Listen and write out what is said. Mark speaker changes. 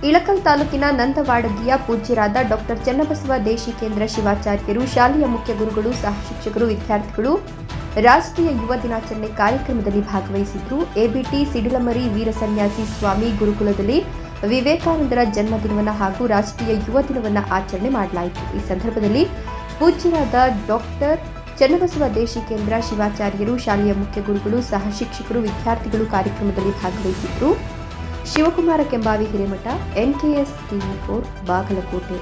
Speaker 1: ಇಳಕಲ್ ತಾಲೂಕಿನ ನಂದವಾಡಗಿಯ ಪೂಜ್ಯರಾದ ಡಾಕ್ಟರ್ ಚನ್ನಬಸವ ದೇಶಿಕೇಂದ್ರ ಶಿವಾಚಾರ್ಯರು ಶಾಲೆಯ ಮುಖ್ಯ ಗುರುಗಳು, ಸಹ ಶಿಕ್ಷಕರು, ವಿದ್ಯಾರ್ಥಿಗಳು ರಾಷ್ಟ್ರೀಯ ಯುವ ದಿನಾಚರಣೆ ಕಾರ್ಯಕ್ರಮದಲ್ಲಿ ಭಾಗವಹಿಸಿದ್ರು. ಎಬಿಟಿ ಸಿಡಿಲಮರಿ ವೀರ ಸನ್ಯಾಸಿ ಸ್ವಾಮಿ ಗುರುಕುಲದಲ್ಲಿ ವಿವೇಕಾನಂದರ ಜನ್ಮದಿನವನ್ನು ಹಾಗೂ ರಾಷ್ಟ್ರೀಯ ಯುವ ದಿನವನ್ನು ಆಚರಣೆ ಮಾಡಲಾಯಿತು. ಈ ಸಂದರ್ಭದಲ್ಲಿ ಪೂಜ್ಯರಾದ ಡಾಕ್ಟರ್ ಚನ್ನಬಸವ ದೇಶಿಕೇಂದ್ರ ಶಿವಾಚಾರ್ಯರು, ಶಾಲೆಯ ಮುಖ್ಯ ಗುರುಗಳು, ಸಹ ಶಿಕ್ಷಕರು, ವಿದ್ಯಾರ್ಥಿಗಳು ಕಾರ್ಯಕ್ರಮದಲ್ಲಿ ಭಾಗವಹಿಸಿದ್ರು. Shivakumara Kembhavi, Hiremath, NKS TV4, Bagalkot.